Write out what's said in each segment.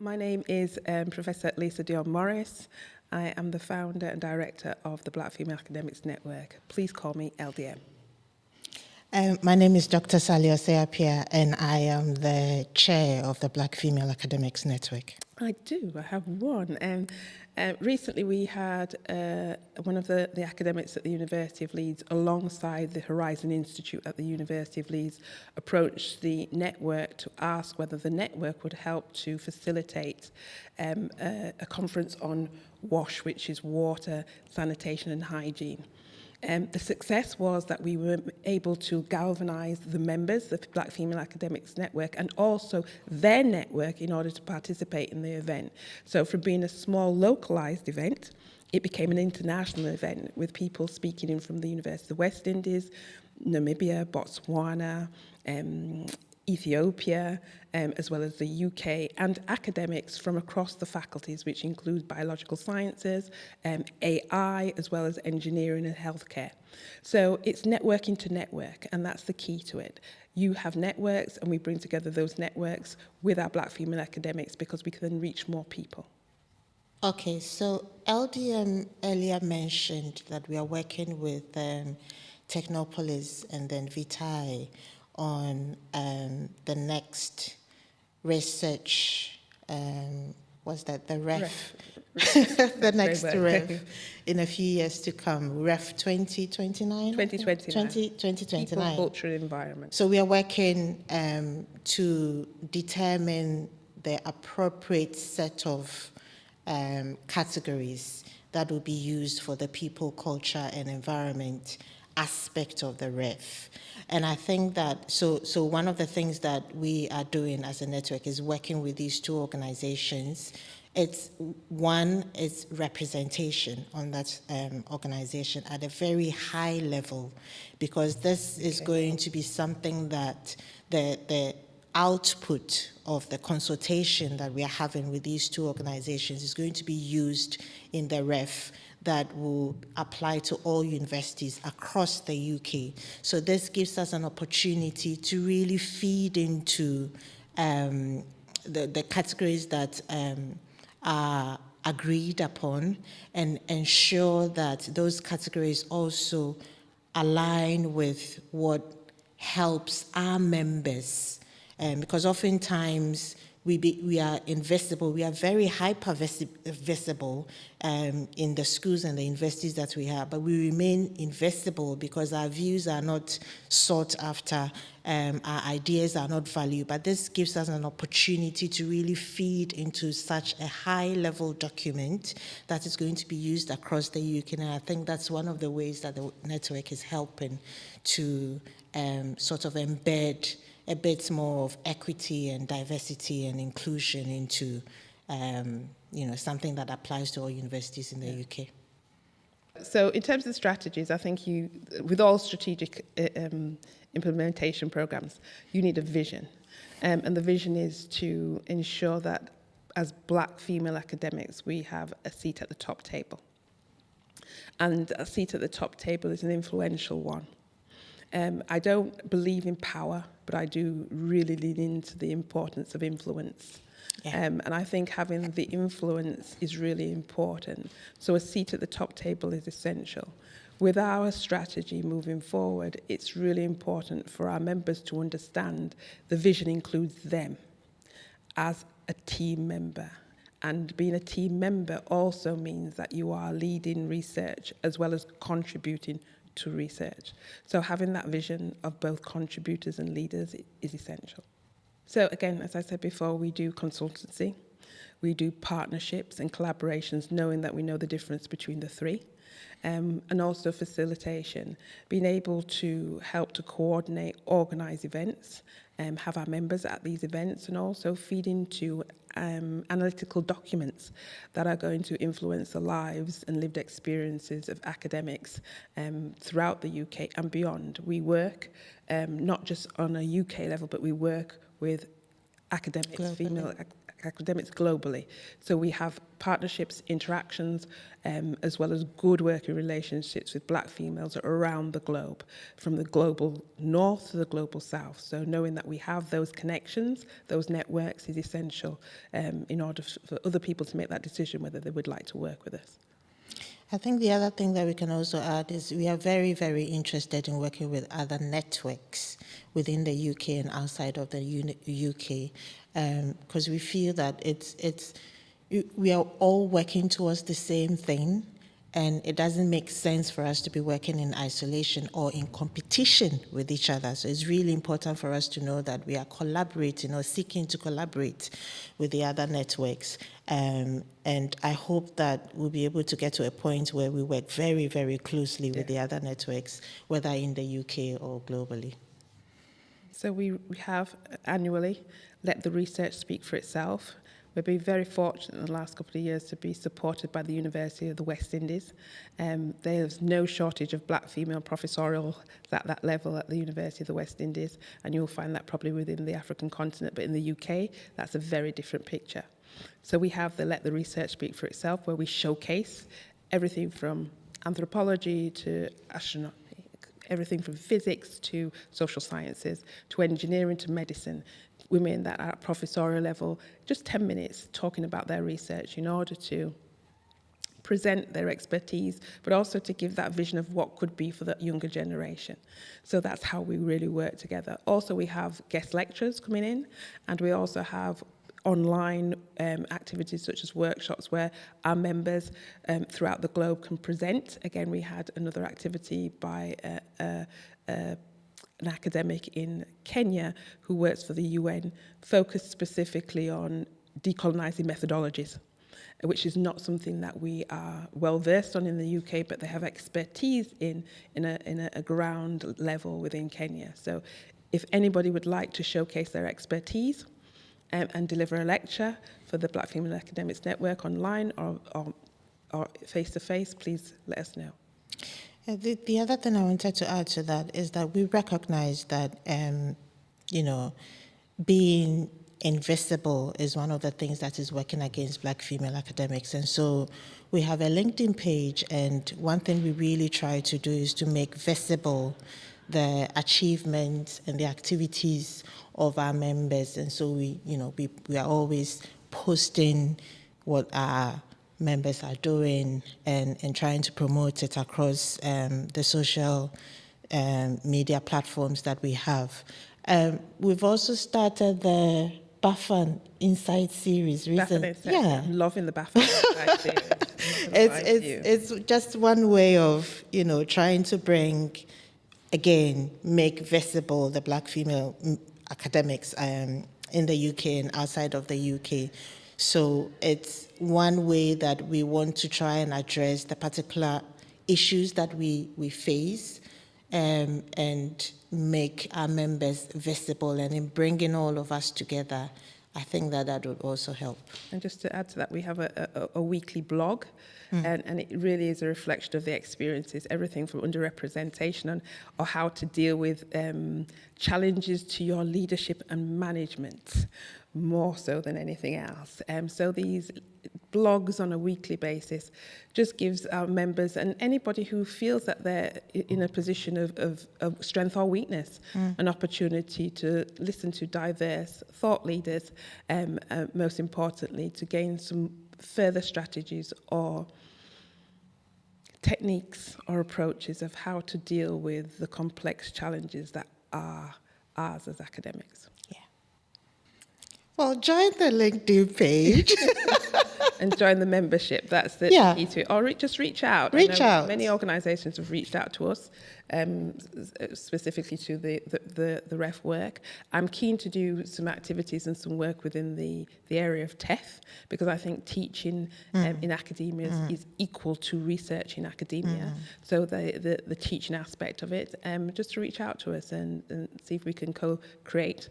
My name is Professor Lisa-Dionne Morris. I am the founder and director of the Black Female Academics Network. Please call me LDM. My name is Dr. Sally Osei-Appiah, and I am the chair of the Black Female Academics Network. I have one. Recently we had one of the academics at the University of Leeds, alongside the Horizon Institute at the University of Leeds, approach the network to ask whether the network would help to facilitate a conference on WASH, which is water, sanitation and hygiene. The success was that we were able to galvanise the members, the Black Female Academics Network, and also their network in order to participate in the event. So from being a small localised event, it became an international event with people speaking in from the University of the West Indies, Namibia, Botswana, Ethiopia, as well as the UK, and academics from across the faculties, which include biological sciences, AI, as well as engineering and healthcare. So it's networking to network, and that's the key to it. You have networks, and we bring together those networks with our Black female academics because we can then reach more people. Okay, so LDM earlier mentioned that we are working with Technopolis and then Vitae on the next research, what's that, the REF, the next REF in a few years to come, REF 2029? 2029. People, culture, and environment. So we are working to determine the appropriate set of categories that will be used for the people, culture, and environment aspect of the REF. And I think that, so one of the things that we are doing as a network is working with these two organizations. One is representation on that organization at a very high level, because this is going to be something that the output of the consultation that we are having with these two organizations is going to be used in the REF that will apply to all universities across the UK. So this gives us an opportunity to really feed into the categories that are agreed upon and ensure that those categories also align with what helps our members. Because oftentimes we are invisible, we are very hyper-visible in the schools and the universities that we have, but we remain invisible because our views are not sought after, our ideas are not valued. But this gives us an opportunity to really feed into such a high-level document that is going to be used across the UK. And I think that's one of the ways that the network is helping to sort of embed a bit more of equity and diversity and inclusion into, something that applies to all universities in the UK. So in terms of strategies, I think with all strategic implementation programs, you need a vision. And the vision is to ensure that as Black female academics, we have a seat at the top table. And a seat at the top table is an influential one. I don't believe in power, but I do really lean into the importance of influence. Yeah. And I think having the influence is really important. So a seat at the top table is essential. With our strategy moving forward, it's really important for our members to understand the vision includes them as a team member. And being a team member also means that you are leading research as well as contributing to research. So having that vision of both contributors and leaders is essential. So again, as I said before, we do consultancy, we do partnerships and collaborations, knowing that we know the difference between the three, and also facilitation, being able to help to coordinate, organise events, have our members at these events, and also feed into analytical documents that are going to influence the lives and lived experiences of academics throughout the UK and beyond. We work not just on a UK level, but we work with academics, female academics globally. So we have partnerships, interactions, as well as good working relationships with black females around the globe, from the global north to the global south. So knowing that we have those connections, those networks is essential in order for other people to make that decision whether they would like to work with us. I think the other thing that we can also add is we are very, very interested in working with other networks within the UK and outside of the UK, because we feel that we are all working towards the same thing, and it doesn't make sense for us to be working in isolation or in competition with each other. So it's really important for us to know that we are collaborating or seeking to collaborate with the other networks. And I hope that we'll be able to get to a point where we work very, very closely with the other networks, whether in the UK or globally. So we have annually let the research speak for itself. We've been very fortunate in the last couple of years to be supported by the University of the West Indies. There's no shortage of black female professorial at that level at the University of the West Indies, and you'll find that probably within the African continent, but in the UK, that's a very different picture. So we have the Let the Research Speak for Itself, where we showcase everything from anthropology to astronomy, everything from physics to social sciences to engineering to medicine. Women that are at professorial level, just 10 minutes talking about their research in order to present their expertise, but also to give that vision of what could be for the younger generation. So that's how we really work together. Also, we have guest lecturers coming in, and we also have online activities such as workshops where our members throughout the globe can present. Again, we had another activity by an academic in Kenya who works for the UN, focused specifically on decolonizing methodologies, which is not something that we are well versed on in the UK, but they have expertise in a ground level within Kenya. So if anybody would like to showcase their expertise and deliver a lecture for the Black Female Academics Network online or face-to-face, please let us know. The other thing I wanted to add to that is that we recognize that, being invisible is one of the things that is working against Black female academics. And so we have a LinkedIn page, and one thing we really try to do is to make visible the achievements and the activities of our members. And so we are always posting what our members are doing and trying to promote it across the social media platforms that we have. We've also started the BFAN Insight series recently. Yeah, I'm loving the BFAN Insight series. It's just one way of trying to make visible the Black female academics in the UK and outside of the UK. So it's one way that we want to try and address the particular issues that we face and make our members visible. And in bringing all of us together, I think that would also help. And just to add to that, we have a weekly blog, and it really is a reflection of the experiences, everything from underrepresentation or how to deal with challenges to your leadership and management, more so than anything else. So these blogs on a weekly basis just gives our members and anybody who feels that they're in a position of strength or weakness an opportunity to listen to diverse thought leaders, most importantly to gain some further strategies or techniques or approaches of how to deal with the complex challenges that are ours as academics. Yeah. Well, join the LinkedIn page. And join the membership. That's the key to it. Or just reach out. Reach out. Many organisations have reached out to us, specifically to the REF work. I'm keen to do some activities and some work within the area of TEF, because I think teaching in academia is equal to research in academia. So the teaching aspect of it, just to reach out to us and see if we can co-create,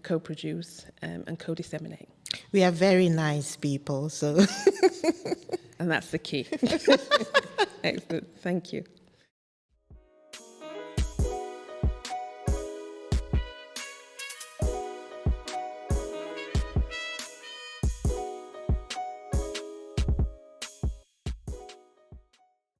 co-produce and co-disseminate. We are very nice people, so. And that's the key. Excellent. Thank you.